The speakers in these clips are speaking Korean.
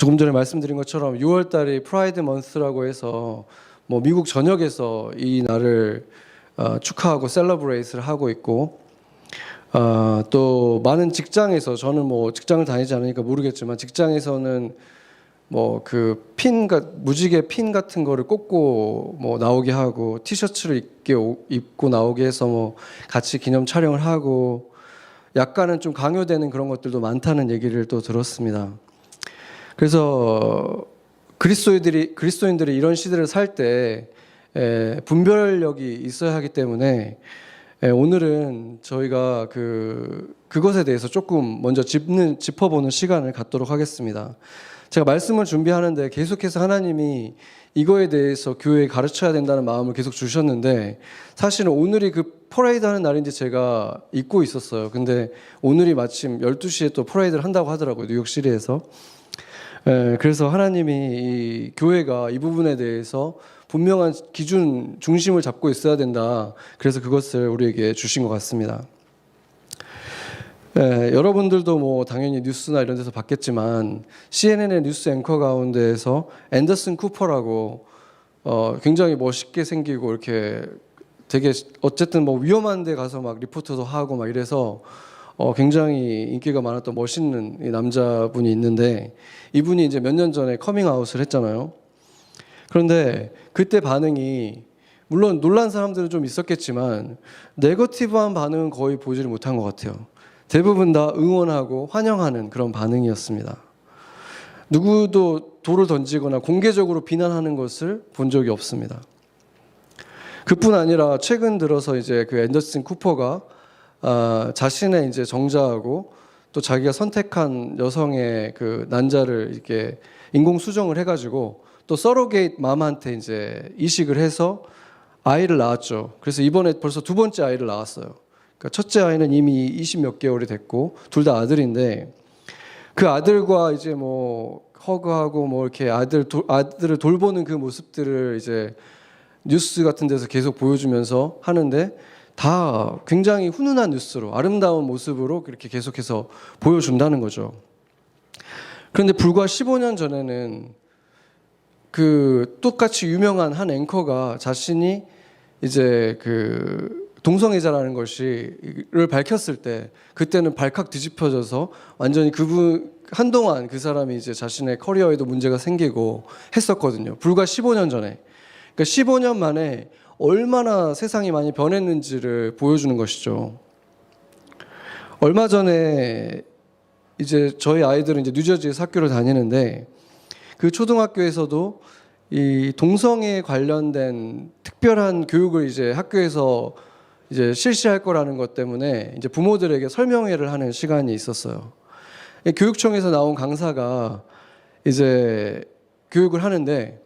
조금 전에 말씀드린 것처럼 6월 달이 프라이드 먼스라고 해서 뭐 미국 전역에서 이 날을 축하하고 셀러브레이트를 하고 있고, 또 많은 직장에서, 저는 뭐 직장을 다니지 않으니까 모르겠지만 직장에서는 뭐 그 무지개 핀 같은 거를 꽂고 뭐 나오게 하고, 티셔츠를 입고 나오게 해서 뭐 같이 기념 촬영을 하고, 약간은 좀 강요되는 그런 것들도 많다는 얘기를 또 들었습니다. 그래서 그리스도인들이 이런 시대를 살 때 분별력이 있어야 하기 때문에 오늘은 저희가 그것에 대해서 조금 먼저 짚어보는 시간을 갖도록 하겠습니다. 제가 말씀을 준비하는데 계속해서 하나님이 이거에 대해서 교회에 가르쳐야 된다는 마음을 계속 주셨는데, 사실은 오늘이 그 퍼레이드 하는 날인지 제가 잊고 있었어요. 근데 오늘이 마침 12시에 또 퍼레이드를 한다고 하더라고요, 뉴욕시리에서. 그래서 하나님이 이 교회가 이 부분에 대해서 분명한 기준, 중심을 잡고 있어야 된다. 그래서 그것을 우리에게 주신 것 같습니다. 여러분들도 뭐 당연히 뉴스나 이런 데서 봤겠지만 CNN의 뉴스 앵커 가운데에서 앤더슨 쿠퍼라고 굉장히 멋있게 생기고 이렇게 되게 어쨌든 뭐 위험한 데 가서 막 리포터도 하고 막 이래서 굉장히 인기가 많았던 멋있는 이 남자분이 있는데, 이분이 이제 몇 년 전에 커밍아웃을 했잖아요. 그런데 그때 반응이, 물론 놀란 사람들은 좀 있었겠지만 네거티브한 반응은 거의 보지를 못한 것 같아요. 대부분 다 응원하고 환영하는 그런 반응이었습니다. 누구도 돌을 던지거나 공개적으로 비난하는 것을 본 적이 없습니다. 그뿐 아니라 최근 들어서 이제 그 앤더슨 쿠퍼가 자신의 이제 정자하고 또 자기가 선택한 여성의 그 난자를 이렇게 인공 수정을 해가지고 또 서로게이트 맘한테 이제 이식을 해서 아이를 낳았죠. 그래서 이번에 벌써 두 번째 아이를 낳았어요. 그러니까 첫째 아이는 이미 20 몇 개월이 됐고 둘 다 아들인데, 그 아들과 이제 뭐 허그하고 뭐 이렇게 아들을 돌보는 그 모습들을 이제 뉴스 같은 데서 계속 보여주면서 하는데, 다 굉장히 훈훈한 뉴스로 아름다운 모습으로 그렇게 계속해서 보여준다는 거죠. 그런데 불과 15년 전에는 그 똑같이 유명한 한 앵커가 자신이 이제 그 동성애자라는 것을 밝혔을 때, 그때는 발칵 뒤집혀져서 완전히 한동안 그 사람이 이제 자신의 커리어에도 문제가 생기고 했었거든요. 불과 15년 전에. 그러니까 15년 만에 얼마나 세상이 많이 변했는지를 보여주는 것이죠. 얼마 전에 이제 저희 아이들은 이제 뉴저지에서 학교를 다니는데, 그 초등학교에서도 이 동성애에 관련된 특별한 교육을 이제 학교에서 이제 실시할 거라는 것 때문에 이제 부모들에게 설명회를 하는 시간이 있었어요. 교육청에서 나온 강사가 이제 교육을 하는데,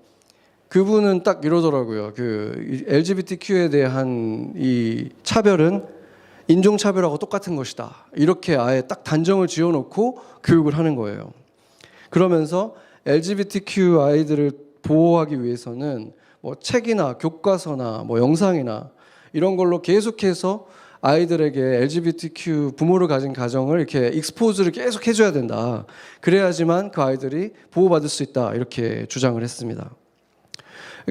그분은 딱 이러더라고요. 그 LGBTQ에 대한 이 차별은 인종차별하고 똑같은 것이다. 이렇게 아예 딱 단정을 지어놓고 교육을 하는 거예요. 그러면서 LGBTQ 아이들을 보호하기 위해서는 뭐 책이나 교과서나 뭐 영상이나 이런 걸로 계속해서 아이들에게 LGBTQ 부모를 가진 가정을 이렇게 익스포즈를 계속 해줘야 된다. 그래야지만 그 아이들이 보호받을 수 있다. 이렇게 주장을 했습니다.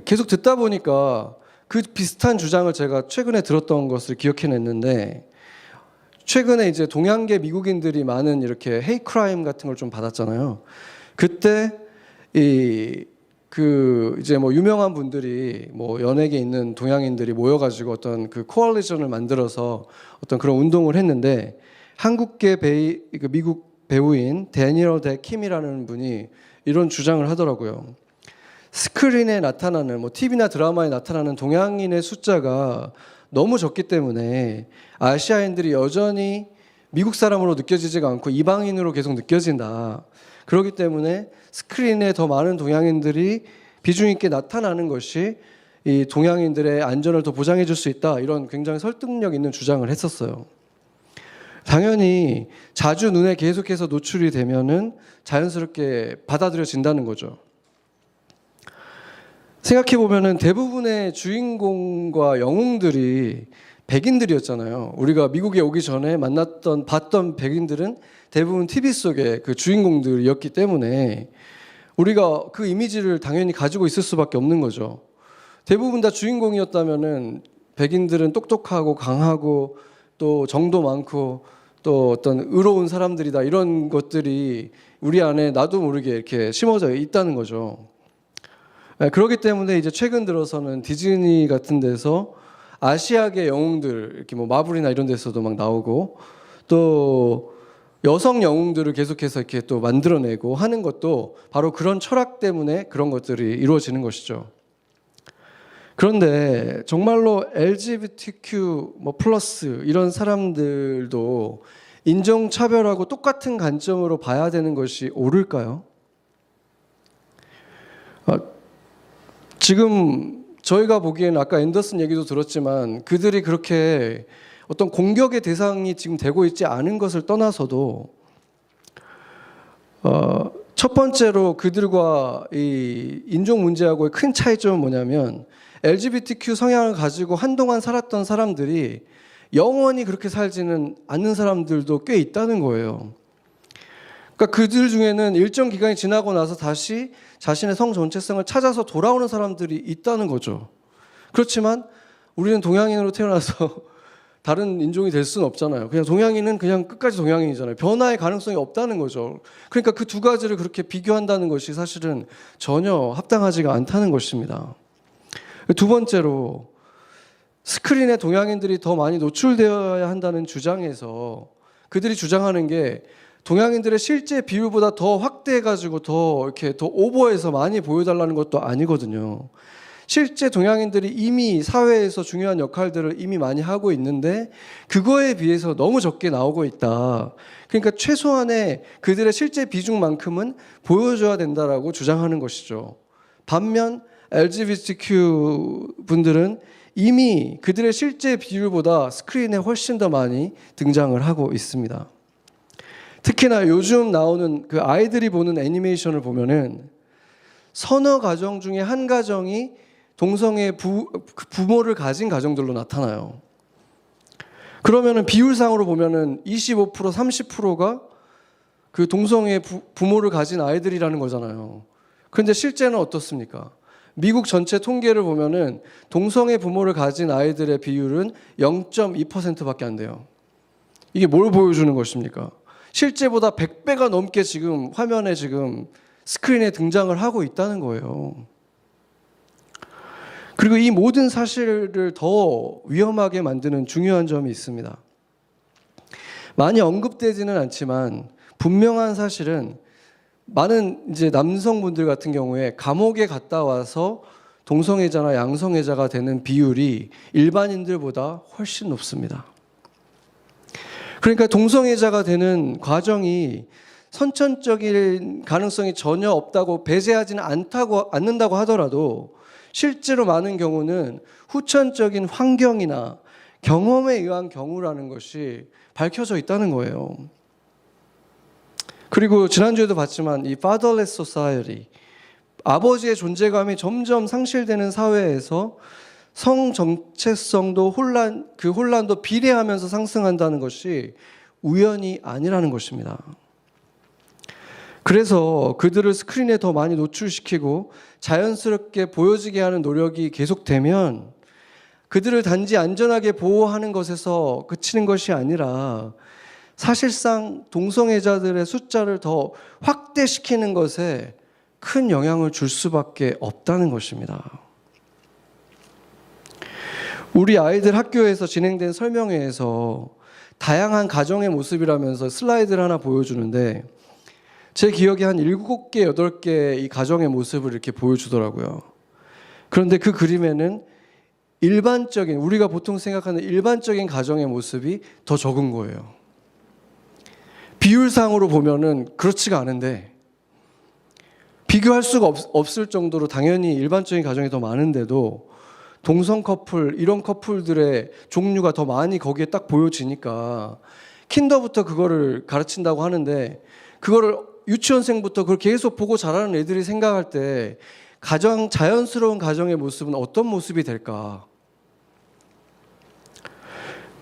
계속 듣다 보니까 그 비슷한 주장을 제가 최근에 들었던 것을 기억해냈는데, 최근에 이제 동양계 미국인들이 많은 이렇게 헤이 크라임 같은 걸 좀 받았잖아요. 그때 이제 뭐 유명한 분들이 뭐 연예계에 있는 동양인들이 모여가지고 어떤 그 코얼리션을 만들어서 어떤 그런 운동을 했는데, 한국계 미국 배우인 데니얼 데 킴이라는 분이 이런 주장을 하더라고요. 스크린에 나타나는 뭐 TV나 드라마에 나타나는 동양인의 숫자가 너무 적기 때문에 아시아인들이 여전히 미국 사람으로 느껴지지가 않고 이방인으로 계속 느껴진다. 그렇기 때문에 스크린에 더 많은 동양인들이 비중 있게 나타나는 것이 이 동양인들의 안전을 더 보장해 줄 수 있다. 이런 굉장히 설득력 있는 주장을 했었어요. 당연히 자주 눈에 계속해서 노출이 되면은 자연스럽게 받아들여진다는 거죠. 생각해보면은 대부분의 주인공과 영웅들이 백인들이었잖아요. 우리가 미국에 오기 전에 봤던 백인들은 대부분 TV 속의 그 주인공들이었기 때문에 우리가 그 이미지를 당연히 가지고 있을 수밖에 없는 거죠. 대부분 다 주인공이었다면은 백인들은 똑똑하고 강하고 또 정도 많고 또 어떤 의로운 사람들이다, 이런 것들이 우리 안에 나도 모르게 이렇게 심어져 있다는 거죠. 그렇기 때문에 이제 최근 들어서는 디즈니 같은 데서 아시아계 영웅들, 이렇게 뭐 마블이나 이런 데서도 막 나오고 또 여성 영웅들을 계속해서 이렇게 또 만들어내고 하는 것도 바로 그런 철학 때문에 그런 것들이 이루어지는 것이죠. 그런데 정말로 LGBTQ 뭐 플러스 이런 사람들도 인종차별하고 똑같은 관점으로 봐야 되는 것이 옳을까요? 지금 저희가 보기에는 아까 앤더슨 얘기도 들었지만 그들이 그렇게 어떤 공격의 대상이 지금 되고 있지 않은 것을 떠나서도 첫 번째로 그들과 이 인종 문제하고의 큰 차이점은 뭐냐면 LGBTQ 성향을 가지고 한동안 살았던 사람들이 영원히 그렇게 살지는 않는 사람들도 꽤 있다는 거예요. 그러니까 그들 중에는 일정 기간이 지나고 나서 다시 자신의 성 정체성을 찾아서 돌아오는 사람들이 있다는 거죠. 그렇지만 우리는 동양인으로 태어나서 다른 인종이 될 수는 없잖아요. 그냥 동양인은 그냥 끝까지 동양인이잖아요. 변화의 가능성이 없다는 거죠. 그러니까 그 두 가지를 그렇게 비교한다는 것이 사실은 전혀 합당하지가 않다는 것입니다. 두 번째로 스크린에 동양인들이 더 많이 노출되어야 한다는 주장에서 그들이 주장하는 게 동양인들의 실제 비율보다 더 확대해가지고 더 이렇게 더 오버해서 많이 보여달라는 것도 아니거든요. 실제 동양인들이 이미 사회에서 중요한 역할들을 이미 많이 하고 있는데 그거에 비해서 너무 적게 나오고 있다. 그러니까 최소한의 그들의 실제 비중만큼은 보여줘야 된다라고 주장하는 것이죠. 반면 LGBTQ 분들은 이미 그들의 실제 비율보다 스크린에 훨씬 더 많이 등장을 하고 있습니다. 특히나 요즘 나오는 그 아이들이 보는 애니메이션을 보면은 서너 가정 중에 한 가정이 동성애 부모를 가진 가정들로 나타나요. 그러면은 비율상으로 보면은 25%, 30%가 그 동성애 부모를 가진 아이들이라는 거잖아요. 그런데 실제는 어떻습니까? 미국 전체 통계를 보면은 동성애 부모를 가진 아이들의 비율은 0.2%밖에 안 돼요. 이게 뭘 보여주는 것입니까? 실제보다 100배가 넘게 지금 화면에 지금 스크린에 등장을 하고 있다는 거예요. 그리고 이 모든 사실을 더 위험하게 만드는 중요한 점이 있습니다. 많이 언급되지는 않지만 분명한 사실은 많은 이제 남성분들 같은 경우에 감옥에 갔다 와서 동성애자나 양성애자가 되는 비율이 일반인들보다 훨씬 높습니다. 그러니까 동성애자가 되는 과정이 선천적인 가능성이 전혀 없다고 배제하지는 않는다고 하더라도 실제로 많은 경우는 후천적인 환경이나 경험에 의한 경우라는 것이 밝혀져 있다는 거예요. 그리고 지난주에도 봤지만 이 fatherless society, 아버지의 존재감이 점점 상실되는 사회에서 성 정체성도 그 혼란도 비례하면서 상승한다는 것이 우연이 아니라는 것입니다. 그래서 그들을 스크린에 더 많이 노출시키고 자연스럽게 보여지게 하는 노력이 계속되면 그들을 단지 안전하게 보호하는 것에서 그치는 것이 아니라 사실상 동성애자들의 숫자를 더 확대시키는 것에 큰 영향을 줄 수밖에 없다는 것입니다. 우리 아이들 학교에서 진행된 설명회에서 다양한 가정의 모습이라면서 슬라이드를 하나 보여주는데 제 기억에 한 7개, 8개의 이 가정의 모습을 이렇게 보여주더라고요. 그런데 그 그림에는 일반적인, 우리가 보통 생각하는 일반적인 가정의 모습이 더 적은 거예요. 비율상으로 보면은 그렇지가 않은데 비교할 수가 없을 정도로 당연히 일반적인 가정이 더 많은데도 동성 커플, 이런 커플들의 종류가 더 많이 거기에 딱 보여지니까 킨더부터 그거를 가르친다고 하는데 그거를 유치원생부터 그걸 계속 보고 자라는 애들이 생각할 때 가장 자연스러운 가정의 모습은 어떤 모습이 될까?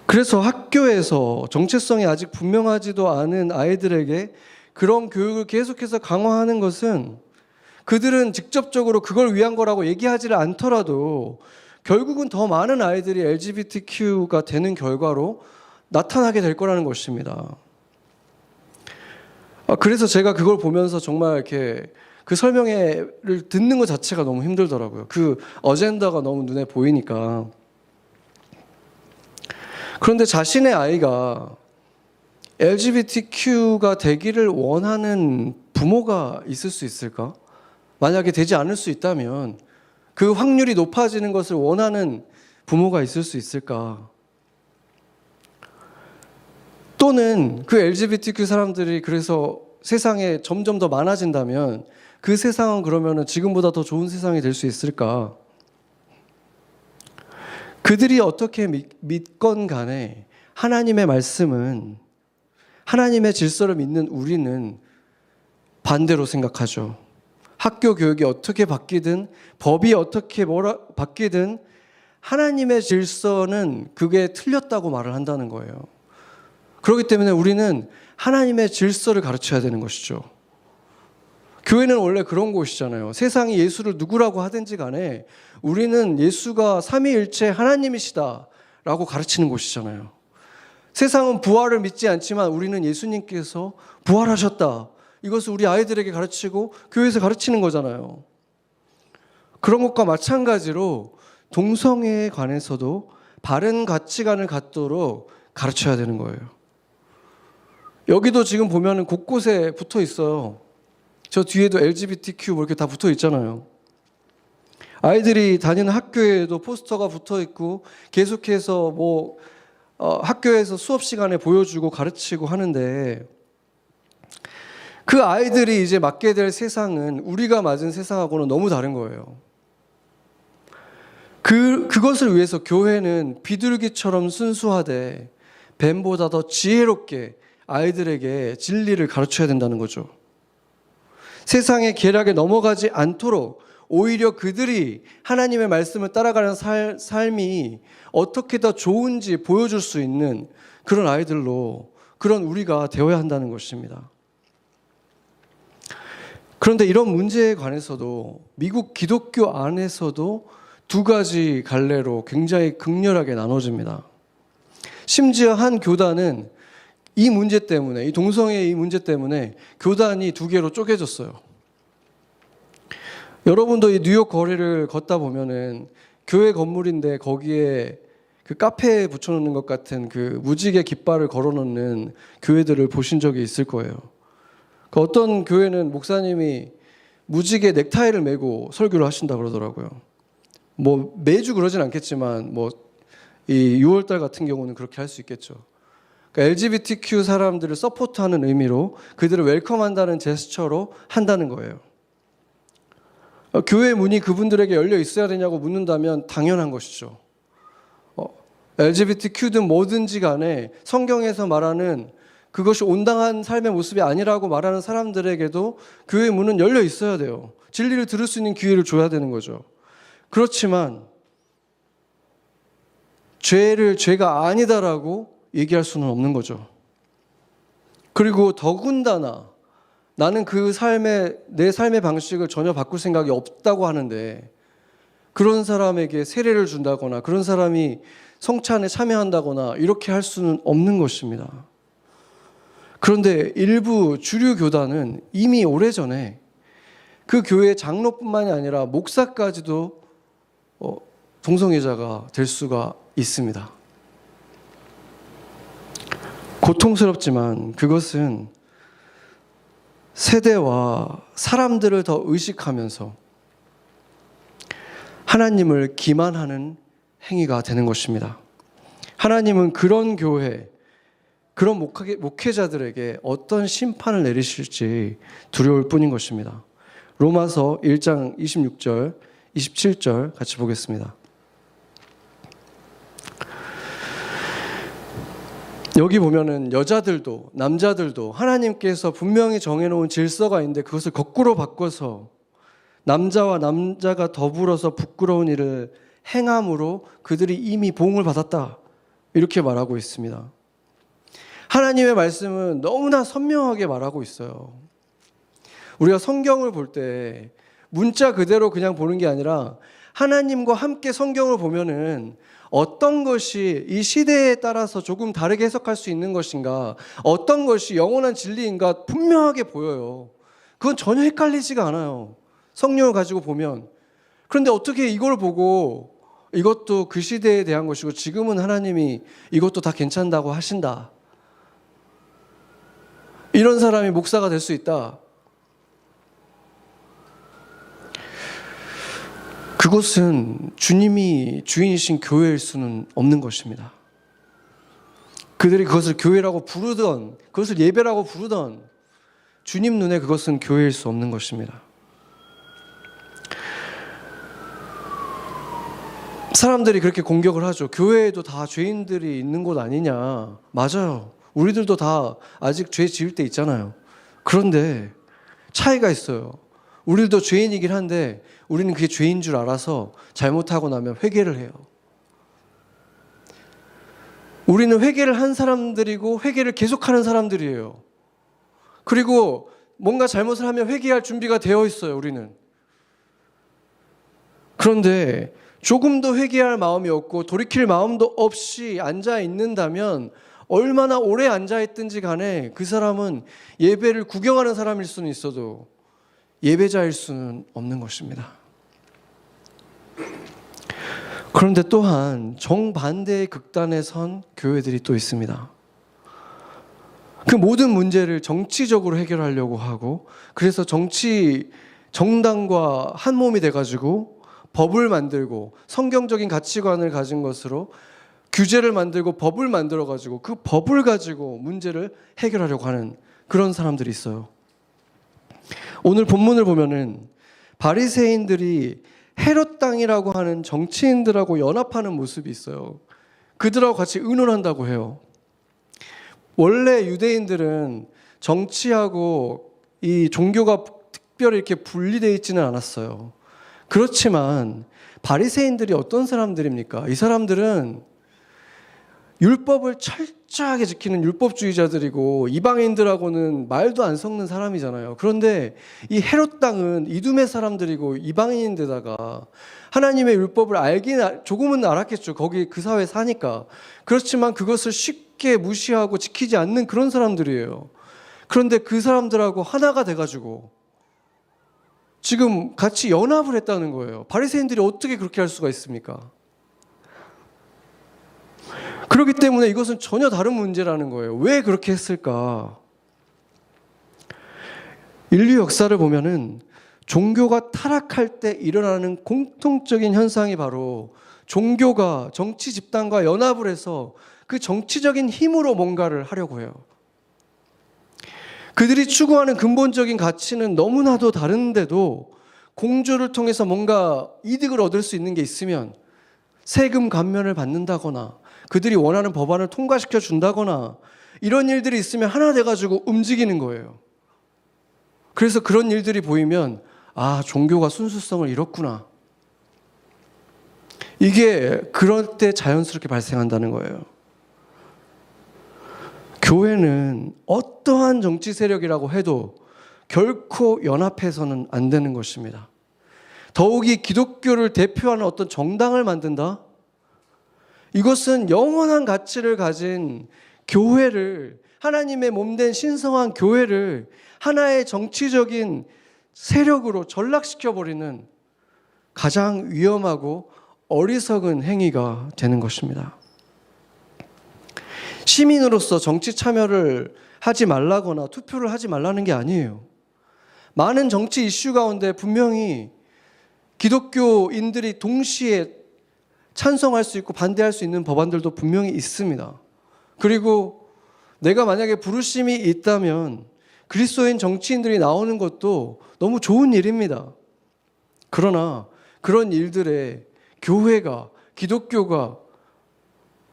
그래서 학교에서 정체성이 아직 분명하지도 않은 아이들에게 그런 교육을 계속해서 강화하는 것은 그들은 직접적으로 그걸 위한 거라고 얘기하지를 않더라도 결국은 더 많은 아이들이 LGBTQ가 되는 결과로 나타나게 될 거라는 것입니다. 그래서 제가 그걸 보면서 정말 이렇게 그 설명회를 듣는 것 자체가 너무 힘들더라고요. 그 어젠다가 너무 눈에 보이니까. 그런데 자신의 아이가 LGBTQ가 되기를 원하는 부모가 있을 수 있을까? 만약에 되지 않을 수 있다면 그 확률이 높아지는 것을 원하는 부모가 있을 수 있을까? 또는 그 LGBTQ 사람들이 그래서 세상에 점점 더 많아진다면 그 세상은 그러면 지금보다 더 좋은 세상이 될 수 있을까? 그들이 어떻게 믿건 간에 하나님의 말씀은, 하나님의 질서를 믿는 우리는 반대로 생각하죠. 학교 교육이 어떻게 바뀌든, 법이 어떻게 바뀌든 하나님의 질서는 그게 틀렸다고 말을 한다는 거예요. 그렇기 때문에 우리는 하나님의 질서를 가르쳐야 되는 것이죠. 교회는 원래 그런 곳이잖아요. 세상이 예수를 누구라고 하든지 간에 우리는 예수가 삼위일체 하나님이시다라고 가르치는 곳이잖아요. 세상은 부활을 믿지 않지만 우리는 예수님께서 부활하셨다. 이것을 우리 아이들에게 가르치고 교회에서 가르치는 거잖아요. 그런 것과 마찬가지로 동성애에 관해서도 바른 가치관을 갖도록 가르쳐야 되는 거예요. 여기도 지금 보면은 곳곳에 붙어 있어요. 저 뒤에도 LGBTQ 뭐 이렇게 다 붙어 있잖아요. 아이들이 다니는 학교에도 포스터가 붙어 있고 계속해서 학교에서 수업 시간에 보여주고 가르치고 하는데 그 아이들이 이제 맞게 될 세상은 우리가 맞은 세상하고는 너무 다른 거예요. 그것을 위해서 교회는 비둘기처럼 순수하되 뱀보다 더 지혜롭게 아이들에게 진리를 가르쳐야 된다는 거죠. 세상의 계략에 넘어가지 않도록 오히려 그들이 하나님의 말씀을 따라가는 삶이 어떻게 더 좋은지 보여줄 수 있는 그런 아이들로, 그런 우리가 되어야 한다는 것입니다. 그런데 이런 문제에 관해서도 미국 기독교 안에서도 두 가지 갈래로 굉장히 극렬하게 나눠집니다. 심지어 한 교단은 이 문제 때문에, 이 동성애 이 문제 때문에 교단이 두 개로 쪼개졌어요. 여러분도 이 뉴욕 거리를 걷다 보면은 교회 건물인데 거기에 그 카페에 붙여놓는 것 같은 그 무지개 깃발을 걸어놓는 교회들을 보신 적이 있을 거예요. 그 어떤 교회는 목사님이 무지개 넥타이를 메고 설교를 하신다 그러더라고요. 뭐 매주 그러진 않겠지만 이 6월달 같은 경우는 그렇게 할 수 있겠죠. 그러니까 LGBTQ 사람들을 서포트하는 의미로 그들을 웰컴한다는 제스처로 한다는 거예요. 교회 문이 그분들에게 열려 있어야 되냐고 묻는다면 당연한 것이죠. LGBTQ든 뭐든지 간에 성경에서 말하는 그것이 온당한 삶의 모습이 아니라고 말하는 사람들에게도 교회 문은 열려 있어야 돼요. 진리를 들을 수 있는 기회를 줘야 되는 거죠. 그렇지만 죄가 아니다라고 얘기할 수는 없는 거죠. 그리고 더군다나 나는 내 삶의 방식을 전혀 바꿀 생각이 없다고 하는데 그런 사람에게 세례를 준다거나 그런 사람이 성찬에 참여한다거나 이렇게 할 수는 없는 것입니다. 그런데 일부 주류 교단은 이미 오래전에 그 교회 장로뿐만이 아니라 목사까지도 동성애자가 될 수가 있습니다. 고통스럽지만 그것은 세대와 사람들을 더 의식하면서 하나님을 기만하는 행위가 되는 것입니다. 하나님은 그런 교회, 그런 목회자들에게 어떤 심판을 내리실지 두려울 뿐인 것입니다. 로마서 1장 26절, 27절 같이 보겠습니다. 여기 보면은 여자들도 남자들도 하나님께서 분명히 정해놓은 질서가 있는데 그것을 거꾸로 바꿔서 남자와 남자가 더불어서 부끄러운 일을 행함으로 그들이 이미 보응을 받았다. 이렇게 말하고 있습니다. 하나님의 말씀은 너무나 선명하게 말하고 있어요. 우리가 성경을 볼 때 문자 그대로 그냥 보는 게 아니라 하나님과 함께 성경을 보면은 어떤 것이 이 시대에 따라서 조금 다르게 해석할 수 있는 것인가, 어떤 것이 영원한 진리인가 분명하게 보여요. 그건 전혀 헷갈리지가 않아요. 성령을 가지고 보면. 그런데 어떻게 이걸 보고 이것도 그 시대에 대한 것이고 지금은 하나님이 이것도 다 괜찮다고 하신다, 이런 사람이 목사가 될 수 있다. 그것은 주님이 주인이신 교회일 수는 없는 것입니다. 그들이 그것을 교회라고 부르던, 그것을 예배라고 부르던 주님 눈에 그것은 교회일 수 없는 것입니다. 사람들이 그렇게 공격을 하죠. 교회에도 다 죄인들이 있는 곳 아니냐. 맞아요. 우리들도 다 아직 죄 지을 때 있잖아요. 그런데 차이가 있어요. 우리도 죄인이긴 한데 우리는 그게 죄인 줄 알아서 잘못하고 나면 회개를 해요. 우리는 회개를 한 사람들이고 회개를 계속하는 사람들이에요. 그리고 뭔가 잘못을 하면 회개할 준비가 되어 있어요, 우리는. 그런데 조금 더 회개할 마음이 없고 돌이킬 마음도 없이 앉아 있는다면 얼마나 오래 앉아 있든지 간에 그 사람은 예배를 구경하는 사람일 수는 있어도 예배자일 수는 없는 것입니다. 그런데 또한 정반대의 극단에 선 교회들이 또 있습니다. 그 모든 문제를 정치적으로 해결하려고 하고, 그래서 정당과 한 몸이 돼가지고 법을 만들고 성경적인 가치관을 가진 것으로 규제를 만들고 법을 만들어가지고 그 법을 가지고 문제를 해결하려고 하는 그런 사람들이 있어요. 오늘 본문을 보면은 바리새인들이 헤롯 당이라고 하는 정치인들하고 연합하는 모습이 있어요. 그들하고 같이 의논한다고 해요. 원래 유대인들은 정치하고 이 종교가 특별히 이렇게 분리되어 있지는 않았어요. 그렇지만 바리새인들이 어떤 사람들입니까? 이 사람들은 율법을 철저하게 지키는 율법주의자들이고 이방인들하고는 말도 안 섞는 사람이잖아요. 그런데 이 헤롯 당은 이두메 사람들이고 이방인인데다가 하나님의 율법을 조금은 알았겠죠. 거기 그 사회에 사니까. 그렇지만 그것을 쉽게 무시하고 지키지 않는 그런 사람들이에요. 그런데 그 사람들하고 하나가 돼가지고 지금 같이 연합을 했다는 거예요. 바리새인들이 어떻게 그렇게 할 수가 있습니까? 그렇기 때문에 이것은 전혀 다른 문제라는 거예요. 왜 그렇게 했을까? 인류 역사를 보면은 종교가 타락할 때 일어나는 공통적인 현상이 바로 종교가 정치 집단과 연합을 해서 그 정치적인 힘으로 뭔가를 하려고 해요. 그들이 추구하는 근본적인 가치는 너무나도 다른데도 공조를 통해서 뭔가 이득을 얻을 수 있는 게 있으면 세금 감면을 받는다거나 그들이 원하는 법안을 통과시켜 준다거나 이런 일들이 있으면 하나 돼가지고 움직이는 거예요. 그래서 그런 일들이 보이면 아, 종교가 순수성을 잃었구나. 이게 그럴 때 자연스럽게 발생한다는 거예요. 교회는 어떠한 정치 세력이라고 해도 결코 연합해서는 안 되는 것입니다. 더욱이 기독교를 대표하는 어떤 정당을 만든다? 이것은 영원한 가치를 가진 교회를, 하나님의 몸된 신성한 교회를 하나의 정치적인 세력으로 전락시켜버리는 가장 위험하고 어리석은 행위가 되는 것입니다. 시민으로서 정치 참여를 하지 말라거나 투표를 하지 말라는 게 아니에요. 많은 정치 이슈 가운데 분명히 기독교인들이 동시에 찬성할 수 있고 반대할 수 있는 법안들도 분명히 있습니다. 그리고 내가 만약에 부르심이 있다면 그리스도인 정치인들이 나오는 것도 너무 좋은 일입니다. 그러나 그런 일들에 교회가, 기독교가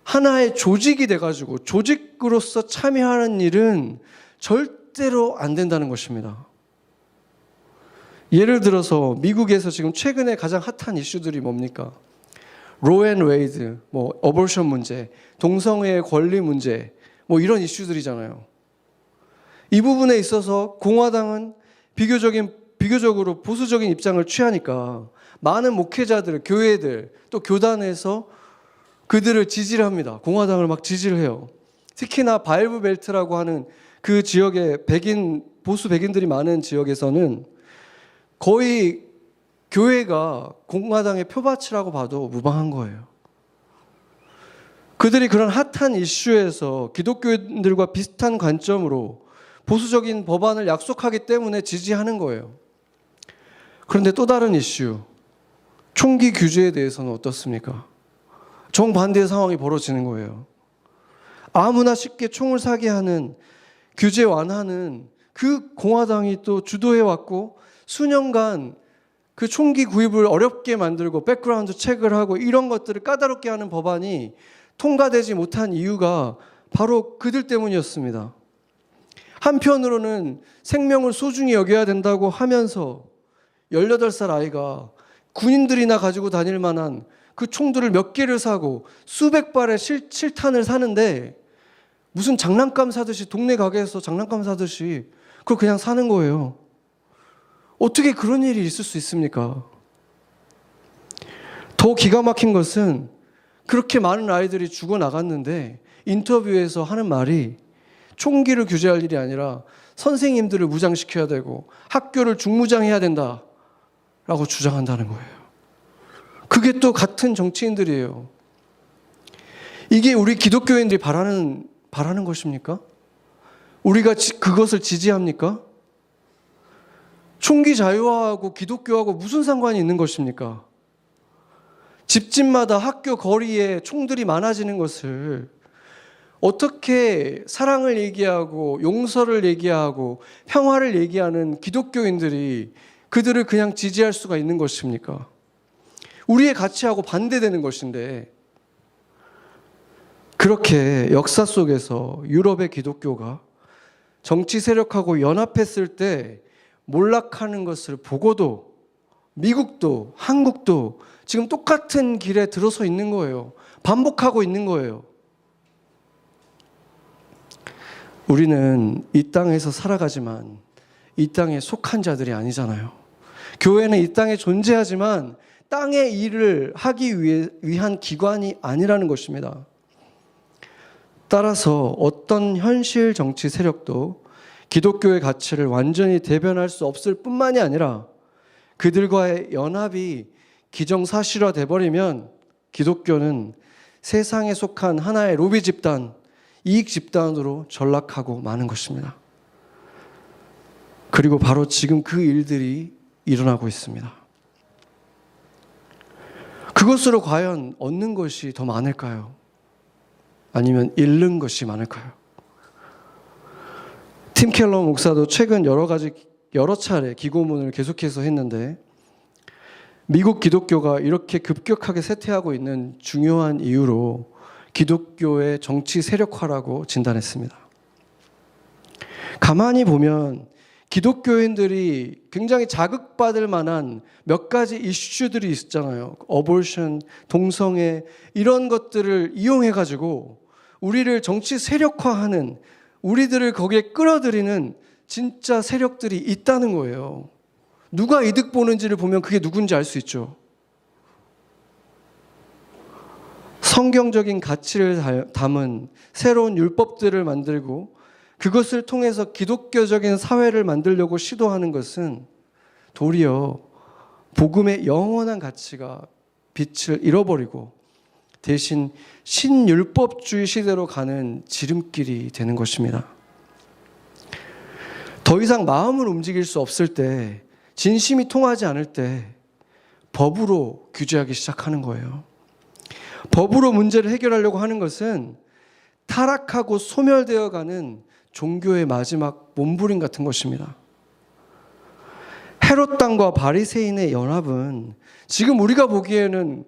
하나의 조직이 돼가지고 조직으로서 참여하는 일은 절대로 안 된다는 것입니다. 예를 들어서 미국에서 지금 최근에 가장 핫한 이슈들이 뭡니까? 로 앤 웨이드, 어볼션 문제, 동성애의 권리 문제, 이런 이슈들이잖아요. 이 부분에 있어서 공화당은 비교적인 비교적으로 보수적인 입장을 취하니까 많은 목회자들, 교회들, 또 교단에서 그들을 지지를 합니다. 공화당을 막 지지를 해요. 특히나 바이블 벨트라고 하는 그 지역의 보수 백인들이 많은 지역에서는 거의 교회가 공화당의 표밭이라고 봐도 무방한 거예요. 그들이 그런 핫한 이슈에서 기독교인들과 비슷한 관점으로 보수적인 법안을 약속하기 때문에 지지하는 거예요. 그런데 또 다른 이슈, 총기 규제에 대해서는 어떻습니까? 정반대의 상황이 벌어지는 거예요. 아무나 쉽게 총을 사게 하는 규제 완화는 그 공화당이 또 주도해왔고 수년간 그 총기 구입을 어렵게 만들고 백그라운드 체크를 하고 이런 것들을 까다롭게 하는 법안이 통과되지 못한 이유가 바로 그들 때문이었습니다. 한편으로는 생명을 소중히 여겨야 된다고 하면서 18살 아이가 군인들이나 가지고 다닐 만한 그 총들을 몇 개를 사고 수백 발의 실탄을 사는데 무슨 장난감 사듯이 동네 가게에서 장난감 사듯이 그걸 그냥 사는 거예요. 어떻게 그런 일이 있을 수 있습니까? 더 기가 막힌 것은 그렇게 많은 아이들이 죽어나갔는데 인터뷰에서 하는 말이 총기를 규제할 일이 아니라 선생님들을 무장시켜야 되고 학교를 중무장해야 된다라고 주장한다는 거예요. 그게 또 같은 정치인들이에요. 이게 우리 기독교인들이 바라는 것입니까? 우리가 그것을 지지합니까? 총기 자유화하고 기독교하고 무슨 상관이 있는 것입니까? 집집마다 학교 거리에 총들이 많아지는 것을 어떻게 사랑을 얘기하고 용서를 얘기하고 평화를 얘기하는 기독교인들이 그들을 그냥 지지할 수가 있는 것입니까? 우리의 가치하고 반대되는 것인데 그렇게 역사 속에서 유럽의 기독교가 정치 세력하고 연합했을 때 몰락하는 것을 보고도 미국도 한국도 지금 똑같은 길에 들어서 있는 거예요. 반복하고 있는 거예요. 우리는 이 땅에서 살아가지만 이 땅에 속한 자들이 아니잖아요. 교회는 이 땅에 존재하지만 땅의 일을 하기 위한 기관이 아니라는 것입니다. 따라서 어떤 현실 정치 세력도 기독교의 가치를 완전히 대변할 수 없을 뿐만이 아니라 그들과의 연합이 기정사실화 돼버리면 기독교는 세상에 속한 하나의 로비 집단, 이익 집단으로 전락하고 마는 것입니다. 그리고 바로 지금 그 일들이 일어나고 있습니다. 그것으로 과연 얻는 것이 더 많을까요? 아니면 잃는 것이 많을까요? 팀 켈러 목사도 최근 여러 차례 기고문을 계속해서 했는데 미국 기독교가 이렇게 급격하게 쇠퇴하고 있는 중요한 이유로 기독교의 정치 세력화라고 진단했습니다. 가만히 보면 기독교인들이 굉장히 자극받을 만한 몇 가지 이슈들이 있잖아요. 어볼션, 동성애 이런 것들을 이용해가지고 우리를 정치 세력화하는 우리들을 거기에 끌어들이는 진짜 세력들이 있다는 거예요. 누가 이득 보는지를 보면 그게 누군지 알 수 있죠. 성경적인 가치를 담은 새로운 율법들을 만들고 그것을 통해서 기독교적인 사회를 만들려고 시도하는 것은 도리어 복음의 영원한 가치가 빛을 잃어버리고 대신 신율법주의 시대로 가는 지름길이 되는 것입니다. 더 이상 마음을 움직일 수 없을 때, 진심이 통하지 않을 때 법으로 규제하기 시작하는 거예요. 법으로 문제를 해결하려고 하는 것은 타락하고 소멸되어가는 종교의 마지막 몸부림 같은 것입니다. 헤롯 당과 바리새인의 연합은 지금 우리가 보기에는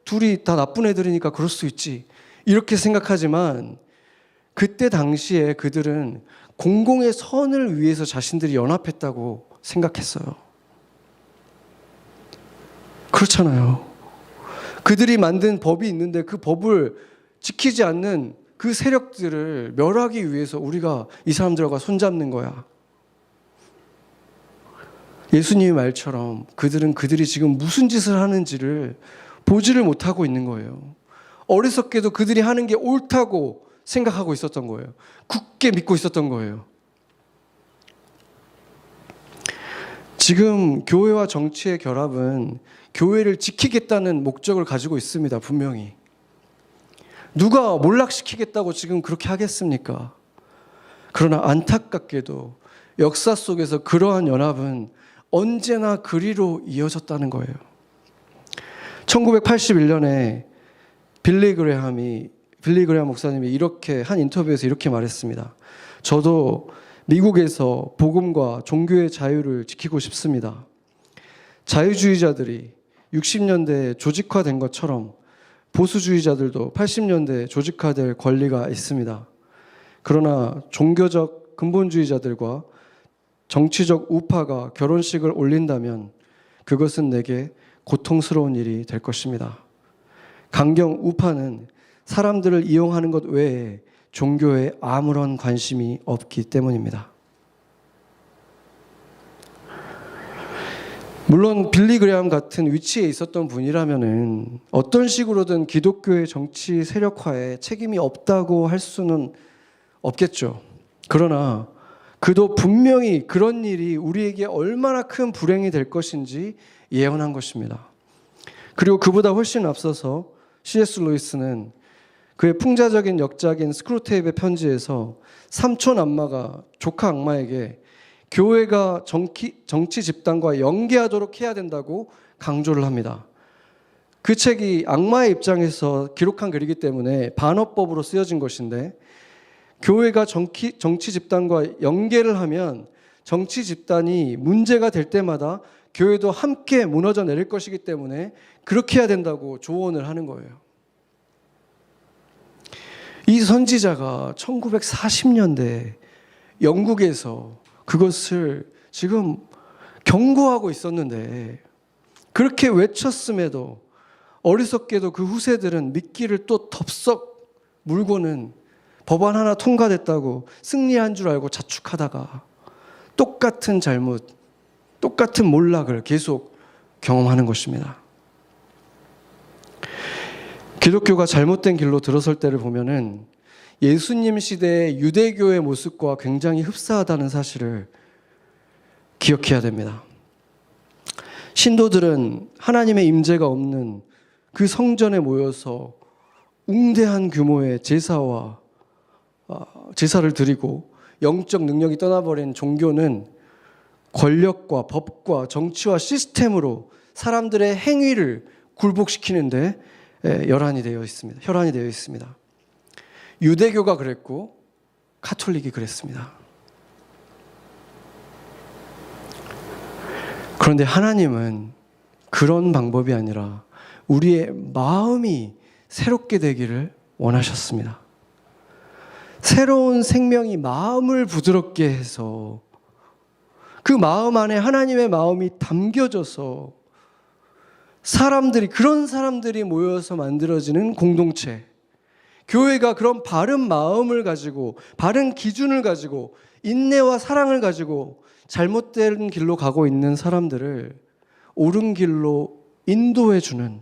둘이 다 나쁜 애들이니까 그럴 수 있지 이렇게 생각하지만 그때 당시에 그들은 공공의 선을 위해서 자신들이 연합했다고 생각했어요. 그렇잖아요. 그들이 만든 법이 있는데 그 법을 지키지 않는 그 세력들을 멸하기 위해서 우리가 이 사람들과 손잡는 거야. 예수님의 말처럼 그들은 그들이 지금 무슨 짓을 하는지를 보지를 못하고 있는 거예요. 어리석게도 그들이 하는 게 옳다고 생각하고 있었던 거예요. 굳게 믿고 있었던 거예요. 지금 교회와 정치의 결합은 교회를 지키겠다는 목적을 가지고 있습니다. 분명히. 누가 몰락시키겠다고 지금 그렇게 하겠습니까? 그러나 안타깝게도 역사 속에서 그러한 연합은 언제나 그리로 이어졌다는 거예요. 1981년에 빌리 그레함 목사님이 이렇게 한 인터뷰에서 이렇게 말했습니다. 저도 미국에서 복음과 종교의 자유를 지키고 싶습니다. 자유주의자들이 60년대에 조직화된 것처럼 보수주의자들도 80년대에 조직화될 권리가 있습니다. 그러나 종교적 근본주의자들과 정치적 우파가 결혼식을 올린다면 그것은 내게 고통스러운 일이 될 것입니다. 강경 우파는 사람들을 이용하는 것 외에 종교에 아무런 관심이 없기 때문입니다. 물론 빌리 그레함 같은 위치에 있었던 분이라면은 어떤 식으로든 기독교의 정치 세력화에 책임이 없다고 할 수는 없겠죠. 그러나 그도 분명히 그런 일이 우리에게 얼마나 큰 불행이 될 것인지 예언한 것입니다. 그리고 그보다 훨씬 앞서서 C.S. 루이스는 그의 풍자적인 역작인 스크루테이프의 편지에서 삼촌 악마가 조카 악마에게 교회가 정치 집단과 연계하도록 해야 된다고 강조를 합니다. 그 책이 악마의 입장에서 기록한 글이기 때문에 반어법으로 쓰여진 것인데 교회가 정치 집단과 연계를 하면 정치 집단이 문제가 될 때마다 교회도 함께 무너져 내릴 것이기 때문에 그렇게 해야 된다고 조언을 하는 거예요. 이 선지자가 1940년대 영국에서 그것을 지금 경고하고 있었는데 그렇게 외쳤음에도 어리석게도 그 후세들은 미끼를 또 덥석 물고는 법안 하나 통과됐다고 승리한 줄 알고 자축하다가 똑같은 잘못, 똑같은 몰락을 계속 경험하는 것입니다. 기독교가 잘못된 길로 들어설 때를 보면은 예수님 시대의 유대교의 모습과 굉장히 흡사하다는 사실을 기억해야 됩니다. 신도들은 하나님의 임재가 없는 그 성전에 모여서 웅대한 규모의 제사를 드리고 영적 능력이 떠나버린 종교는 권력과 법과 정치와 시스템으로 사람들의 행위를 굴복시키는데 혈안이 되어 있습니다. 유대교가 그랬고 카톨릭이 그랬습니다. 그런데 하나님은 그런 방법이 아니라 우리의 마음이 새롭게 되기를 원하셨습니다. 새로운 생명이 마음을 부드럽게 해서 그 마음 안에 하나님의 마음이 담겨져서 그런 사람들이 모여서 만들어지는 공동체, 교회가 그런 바른 마음을 가지고 바른 기준을 가지고 인내와 사랑을 가지고 잘못된 길로 가고 있는 사람들을 옳은 길로 인도해주는,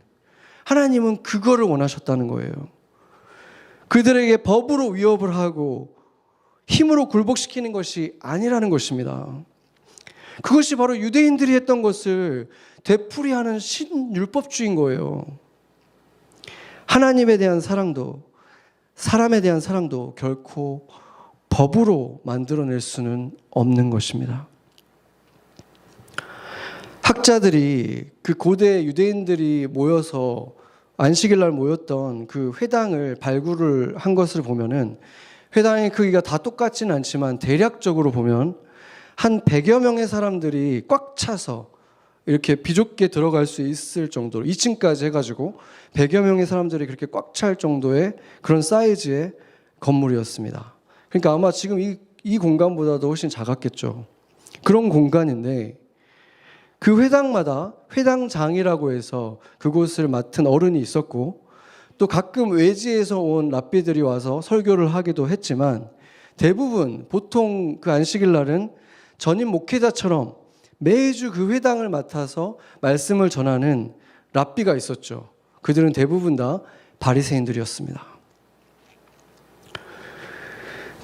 하나님은 그거를 원하셨다는 거예요. 그들에게 법으로 위협을 하고 힘으로 굴복시키는 것이 아니라는 것입니다. 그것이 바로 유대인들이 했던 것을 되풀이하는 신율법주의인 거예요. 하나님에 대한 사랑도 사람에 대한 사랑도 결코 법으로 만들어낼 수는 없는 것입니다. 학자들이 그 고대 유대인들이 모여서 안식일 날 모였던 그 회당을 발굴을 한 것을 보면은 회당의 크기가 다 똑같지는 않지만 대략적으로 보면 한 100여 명의 사람들이 꽉 차서 이렇게 비좁게 들어갈 수 있을 정도로 2층까지 해가지고 100여 명의 사람들이 그렇게 꽉 찰 정도의 그런 사이즈의 건물이었습니다. 그러니까 아마 지금 이 공간보다도 훨씬 작았겠죠. 그런 공간인데 그 회당마다 회당장이라고 해서 그곳을 맡은 어른이 있었고 또 가끔 외지에서 온 랍비들이 와서 설교를 하기도 했지만 대부분 보통 그 안식일 날은 전임 목회자처럼 매주 그 회당을 맡아서 말씀을 전하는 랍비가 있었죠. 그들은 대부분 다 바리새인들이었습니다.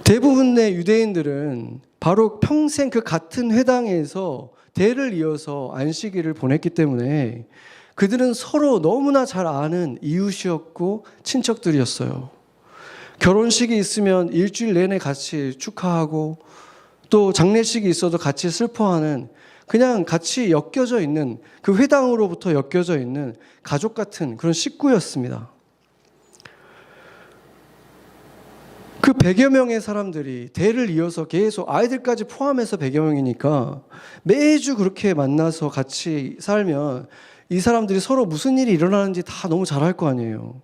대부분의 유대인들은 바로 평생 그 같은 회당에서 대를 이어서 안식일을 보냈기 때문에 그들은 서로 너무나 잘 아는 이웃이었고 친척들이었어요. 결혼식이 있으면 일주일 내내 같이 축하하고 또 장례식이 있어도 같이 슬퍼하는 그냥 같이 엮여져 있는 그 회당으로부터 엮여져 있는 가족 같은 그런 식구였습니다. 그 100여 명의 사람들이 대를 이어서 계속 아이들까지 포함해서 100여 명이니까 매주 그렇게 만나서 같이 살면 이 사람들이 서로 무슨 일이 일어나는지 다 너무 잘 알 거 아니에요.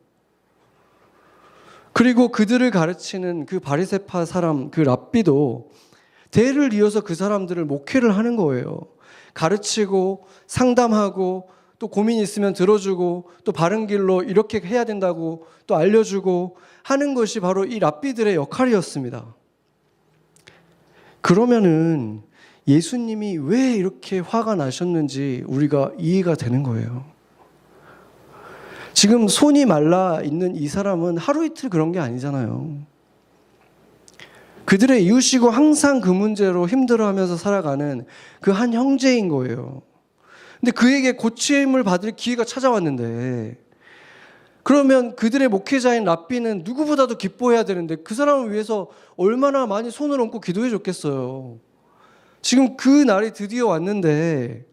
그리고 그들을 가르치는 그 바리새파 사람, 그 랍비도 대를 이어서 그 사람들을 목회를 하는 거예요. 가르치고 상담하고 또 고민이 있으면 들어주고 또 바른 길로 이렇게 해야 된다고 또 알려주고 하는 것이 바로 이 랍비들의 역할이었습니다. 그러면은 예수님이 왜 이렇게 화가 나셨는지 우리가 이해가 되는 거예요. 지금 손이 말라 있는 이 사람은 하루 이틀 그런 게 아니잖아요. 그들의 이웃이고 항상 그 문제로 힘들어하면서 살아가는 그 한 형제인 거예요. 근데 그에게 고침을 받을 기회가 찾아왔는데 그러면 그들의 목회자인 랍비는 누구보다도 기뻐해야 되는데 그 사람을 위해서 얼마나 많이 손을 얹고 기도해 줬겠어요. 지금 그 날이 드디어 왔는데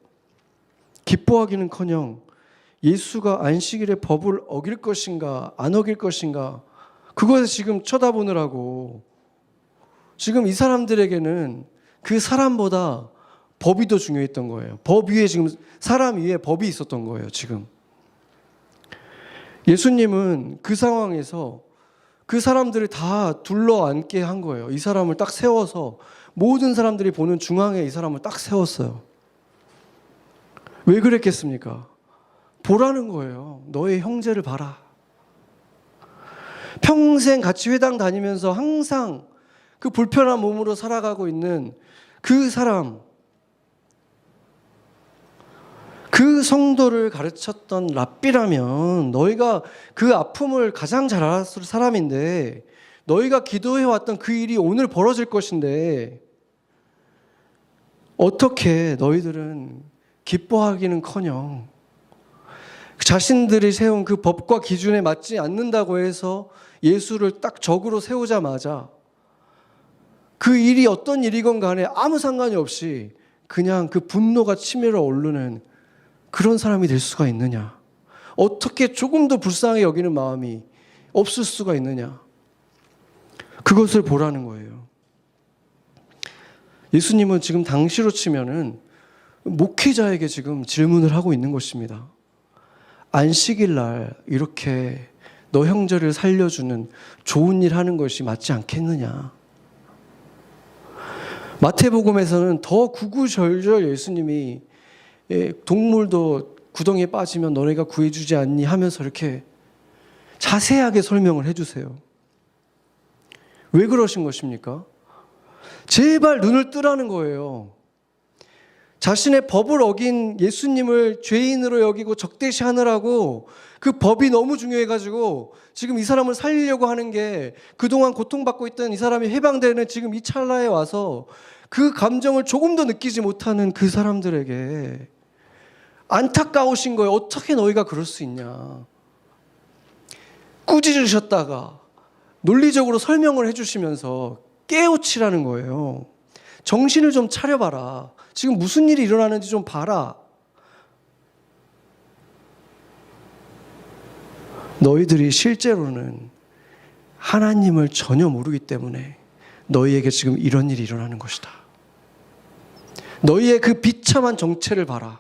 기뻐하기는커녕 예수가 안식일의 법을 어길 것인가 안 어길 것인가 그것에 지금 쳐다보느라고 지금 이 사람들에게는 그 사람보다 법이 더 중요했던 거예요. 법 위에 지금 사람 위에 법이 있었던 거예요. 지금 예수님은 그 상황에서 그 사람들을 다 둘러앉게 한 거예요. 이 사람을 딱 세워서 모든 사람들이 보는 중앙에 이 사람을 딱 세웠어요. 왜 그랬겠습니까? 보라는 거예요. 너의 형제를 봐라. 평생 같이 회당 다니면서 항상 그 불편한 몸으로 살아가고 있는 그 사람, 그 성도를 가르쳤던 랍비라면 너희가 그 아픔을 가장 잘 알았을 사람인데 너희가 기도해왔던 그 일이 오늘 벌어질 것인데 어떻게 너희들은 기뻐하기는커녕 자신들이 세운 그 법과 기준에 맞지 않는다고 해서 예수를 딱 적으로 세우자마자 그 일이 어떤 일이건 간에 아무 상관이 없이 그냥 그 분노가 치밀어 오르는 그런 사람이 될 수가 있느냐? 어떻게 조금도 불쌍하게 여기는 마음이 없을 수가 있느냐? 그것을 보라는 거예요. 예수님은 지금 당시로 치면은 목회자에게 지금 질문을 하고 있는 것입니다. 안식일 날 이렇게 너 형제를 살려주는 좋은 일 하는 것이 맞지 않겠느냐? 마태복음에서는 더 구구절절 예수님이 동물도 구덩이에 빠지면 너네가 구해주지 않니 하면서 이렇게 자세하게 설명을 해주세요. 왜 그러신 것입니까? 제발 눈을 뜨라는 거예요. 자신의 법을 어긴 예수님을 죄인으로 여기고 적대시하느라고 그 법이 너무 중요해가지고 지금 이 사람을 살리려고 하는 게 그동안 고통받고 있던 이 사람이 해방되는 지금 이 찰나에 와서 그 감정을 조금도 느끼지 못하는 그 사람들에게 안타까우신 거예요. 어떻게 너희가 그럴 수 있냐. 꾸짖으셨다가 논리적으로 설명을 해주시면서 깨우치라는 거예요. 정신을 좀 차려봐라. 지금 무슨 일이 일어나는지 좀 봐라. 너희들이 실제로는 하나님을 전혀 모르기 때문에 너희에게 지금 이런 일이 일어나는 것이다. 너희의 그 비참한 정체를 봐라.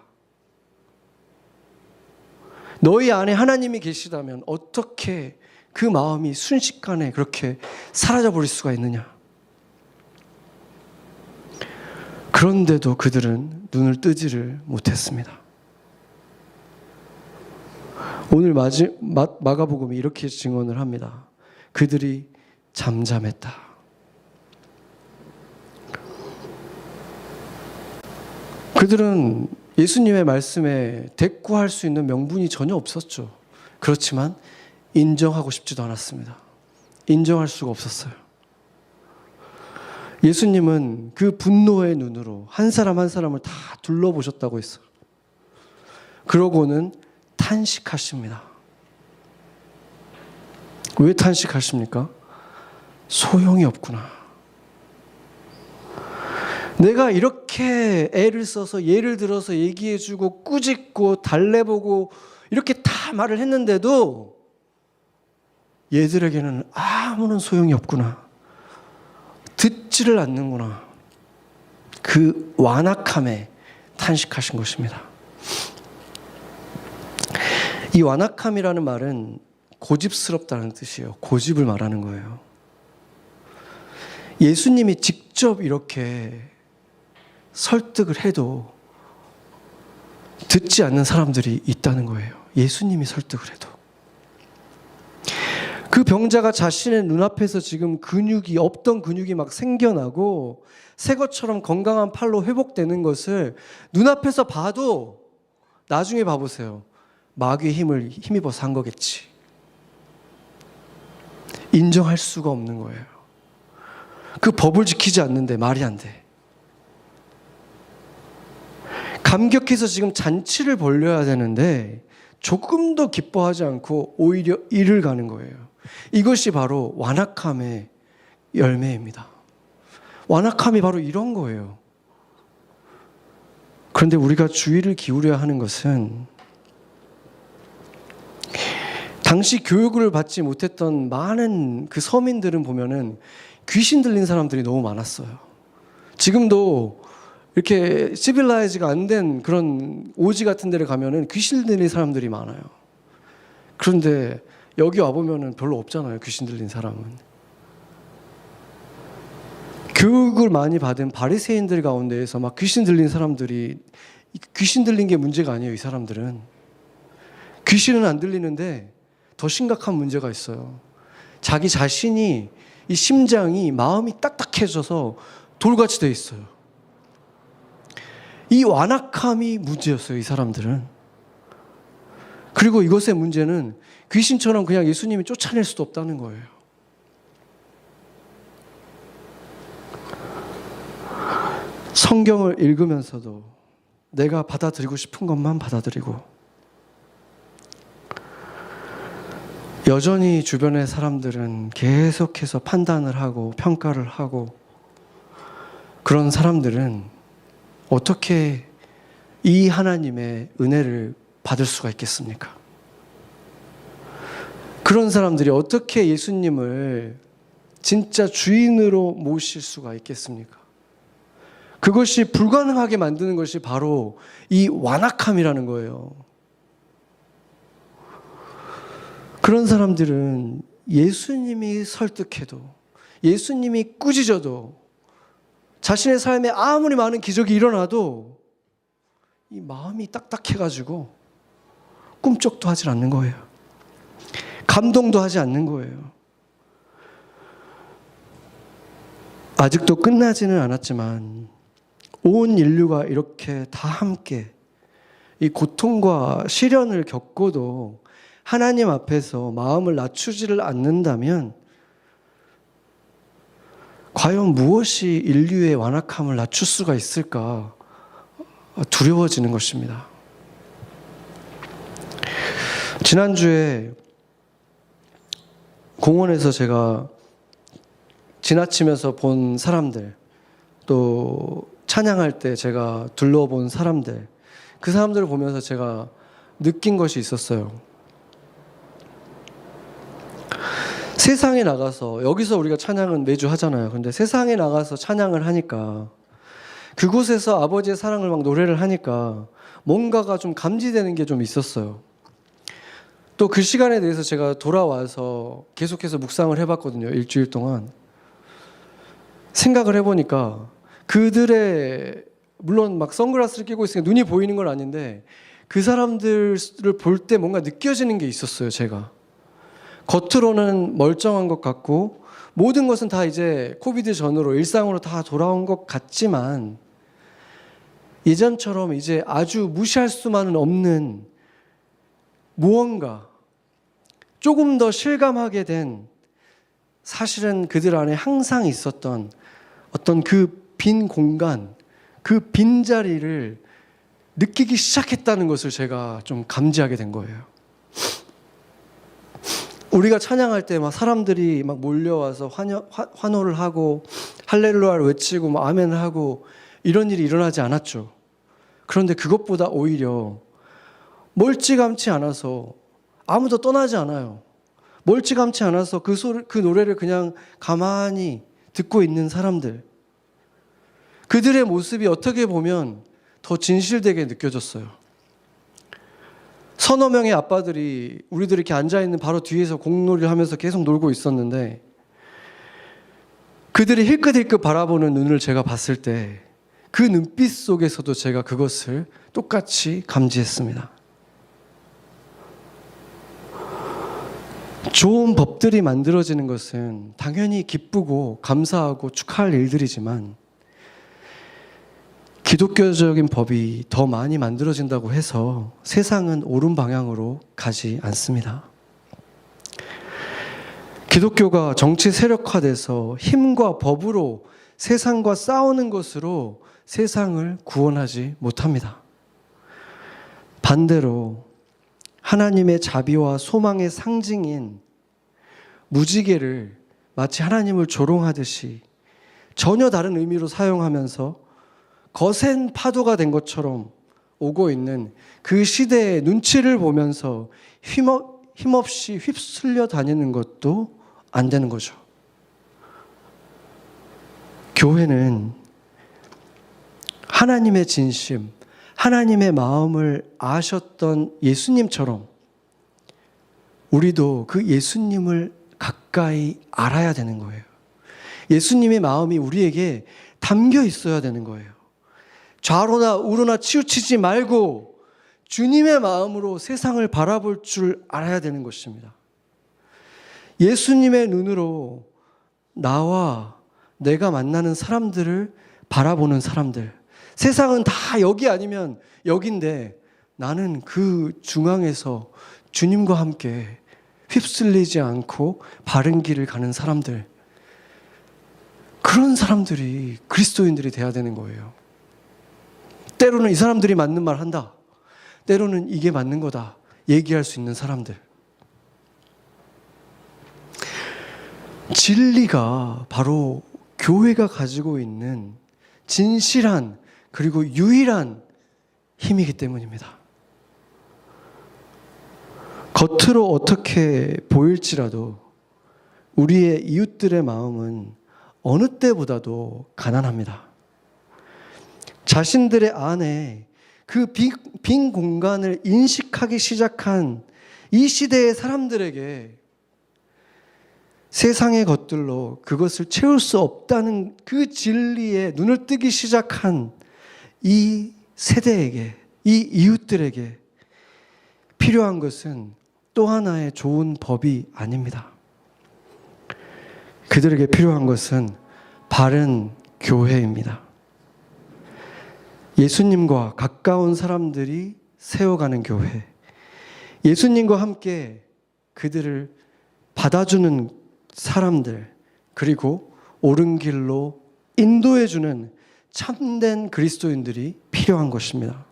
너희 안에 하나님이 계시다면 어떻게 그 마음이 순식간에 그렇게 사라져버릴 수가 있느냐. 그런데도 그들은 눈을 뜨지를 못했습니다. 오늘 마가복음이 이렇게 증언을 합니다. 그들이 잠잠했다. 그들은 예수님의 말씀에 대꾸할 수 있는 명분이 전혀 없었죠. 그렇지만 인정하고 싶지도 않았습니다. 인정할 수가 없었어요. 예수님은 그 분노의 눈으로 한 사람 한 사람을 다 둘러보셨다고 했어요. 그러고는 탄식하십니다. 왜 탄식하십니까? 소용이 없구나. 내가 이렇게 애를 써서 예를 들어서 얘기해주고 꾸짖고 달래보고 이렇게 다 말을 했는데도 얘들에게는 아무런 소용이 없구나. 듣지를 않는구나. 그 완악함에 탄식하신 것입니다. 이 완악함이라는 말은 고집스럽다는 뜻이에요. 고집을 말하는 거예요. 예수님이 직접 이렇게 설득을 해도 듣지 않는 사람들이 있다는 거예요. 예수님이 설득을 해도. 그 병자가 자신의 눈앞에서 지금 없던 근육이 막 생겨나고 새 것처럼 건강한 팔로 회복되는 것을 눈앞에서 봐도 나중에 봐보세요. 마귀의 힘을 힘입어서 한 거겠지. 인정할 수가 없는 거예요. 그 법을 지키지 않는데 말이 안 돼. 감격해서 지금 잔치를 벌려야 되는데 조금 더 기뻐하지 않고 오히려 이를 가는 거예요. 이것이 바로 완악함의 열매입니다. 완악함이 바로 이런 거예요. 그런데 우리가 주의를 기울여야 하는 것은 당시 교육을 받지 못했던 많은 그 서민들은 보면은 귀신 들린 사람들이 너무 많았어요. 지금도 이렇게 시빌라이즈가 안 된 그런 오지 같은 데를 가면은 귀신 들린 사람들이 많아요. 그런데 여기 와보면은 별로 없잖아요. 귀신 들린 사람은. 교육을 많이 받은 바리새인들 가운데에서 막 귀신 들린 사람들이, 귀신 들린 게 문제가 아니에요. 이 사람들은 귀신은 안 들리는데 더 심각한 문제가 있어요. 자기 자신이, 이 심장이, 마음이 딱딱해져서 돌같이 돼 있어요. 이 완악함이 문제였어요. 이 사람들은. 그리고 이것의 문제는 귀신처럼 그냥 예수님이 쫓아낼 수도 없다는 거예요. 성경을 읽으면서도 내가 받아들이고 싶은 것만 받아들이고 여전히 주변의 사람들은 계속해서 판단을 하고 평가를 하고 그런 사람들은 어떻게 이 하나님의 은혜를 받을 수가 있겠습니까? 그런 사람들이 어떻게 예수님을 진짜 주인으로 모실 수가 있겠습니까? 그것이 불가능하게 만드는 것이 바로 이 완악함이라는 거예요. 그런 사람들은 예수님이 설득해도, 예수님이 꾸짖어도, 자신의 삶에 아무리 많은 기적이 일어나도 이 마음이 딱딱해가지고 꿈쩍도 하질 않는 거예요. 감동도 하지 않는 거예요. 아직도 끝나지는 않았지만 온 인류가 이렇게 다 함께 이 고통과 시련을 겪고도 하나님 앞에서 마음을 낮추지를 않는다면 과연 무엇이 인류의 완악함을 낮출 수가 있을까 두려워지는 것입니다. 지난주에 공원에서 제가 지나치면서 본 사람들, 또 찬양할 때 제가 둘러본 사람들, 그 사람들을 보면서 제가 느낀 것이 있었어요. 세상에 나가서, 여기서 우리가 찬양은 매주 하잖아요. 근데 세상에 나가서 찬양을 하니까, 그곳에서 아버지의 사랑을 막 노래를 하니까 뭔가가 좀 감지되는 게 좀 있었어요. 또 그 시간에 대해서 제가 돌아와서 계속해서 묵상을 해봤거든요. 일주일 동안. 생각을 해보니까 그들의, 물론 막 선글라스를 끼고 있으니까 눈이 보이는 건 아닌데 그 사람들을 볼 때 뭔가 느껴지는 게 있었어요. 제가 겉으로는 멀쩡한 것 같고 모든 것은 다 이제 코비드 전으로 일상으로 다 돌아온 것 같지만 예전처럼 이제 아주 무시할 수만은 없는 무언가, 조금 더 실감하게 된, 사실은 그들 안에 항상 있었던 어떤 그 빈 공간, 그 빈자리를 느끼기 시작했다는 것을 제가 좀 감지하게 된 거예요. 우리가 찬양할 때 막 사람들이 막 몰려와서 환호를 하고 할렐루야를 외치고 막 아멘을 하고 이런 일이 일어나지 않았죠. 그런데 그것보다 오히려 멀찌감치 않아서, 아무도 떠나지 않아요. 멀찌감치 않아서 그 노래를 그냥 가만히 듣고 있는 사람들, 그들의 모습이 어떻게 보면 더 진실되게 느껴졌어요. 서너 명의 아빠들이 우리들이 이렇게 앉아있는 바로 뒤에서 공놀이를 하면서 계속 놀고 있었는데, 그들이 힐끗힐끗 바라보는 눈을 제가 봤을 때 그 눈빛 속에서도 제가 그것을 똑같이 감지했습니다. 좋은 법들이 만들어지는 것은 당연히 기쁘고 감사하고 축하할 일들이지만, 기독교적인 법이 더 많이 만들어진다고 해서 세상은 옳은 방향으로 가지 않습니다. 기독교가 정치 세력화돼서 힘과 법으로 세상과 싸우는 것으로 세상을 구원하지 못합니다. 반대로 하나님의 자비와 소망의 상징인 무지개를 마치 하나님을 조롱하듯이 전혀 다른 의미로 사용하면서 거센 파도가 된 것처럼 오고 있는 그 시대의 눈치를 보면서 힘없이 휩쓸려 다니는 것도 안 되는 거죠. 교회는 하나님의 진심, 하나님의 마음을 아셨던 예수님처럼 우리도 그 예수님을 가까이 알아야 되는 거예요. 예수님의 마음이 우리에게 담겨 있어야 되는 거예요. 좌로나 우로나 치우치지 말고 주님의 마음으로 세상을 바라볼 줄 알아야 되는 것입니다. 예수님의 눈으로 나와 내가 만나는 사람들을 바라보는 사람들, 세상은 다 여기 아니면 여긴데 나는 그 중앙에서 주님과 함께 휩쓸리지 않고 바른 길을 가는 사람들, 그런 사람들이 그리스도인들이 돼야 되는 거예요. 때로는 이 사람들이 맞는 말 한다, 때로는 이게 맞는 거다 얘기할 수 있는 사람들. 진리가 바로 교회가 가지고 있는 진실한 그리고 유일한 힘이기 때문입니다. 겉으로 어떻게 보일지라도 우리의 이웃들의 마음은 어느 때보다도 가난합니다. 자신들의 안에 그 빈 공간을 인식하기 시작한 이 시대의 사람들에게 세상의 것들로 그것을 채울 수 없다는 그 진리에 눈을 뜨기 시작한 이 세대에게, 이 이웃들에게 필요한 것은 또 하나의 좋은 법이 아닙니다. 그들에게 필요한 것은 바른 교회입니다. 예수님과 가까운 사람들이 세워가는 교회, 예수님과 함께 그들을 받아주는 사람들, 그리고 옳은 길로 인도해주는 참된 그리스도인들이 필요한 것입니다.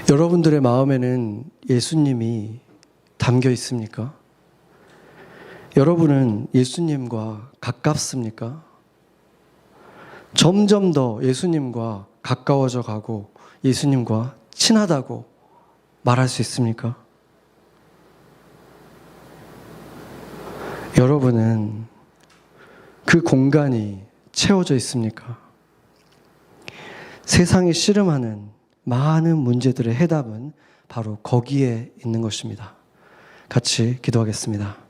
여러분들의 마음에는 예수님이 담겨 있습니까? 여러분은 예수님과 가깝습니까? 점점 더 예수님과 가까워져 가고 예수님과 친하다고 말할 수 있습니까? 여러분은 그 공간이 채워져 있습니까? 세상이 씨름하는 많은 문제들의 해답은 바로 거기에 있는 것입니다. 같이 기도하겠습니다.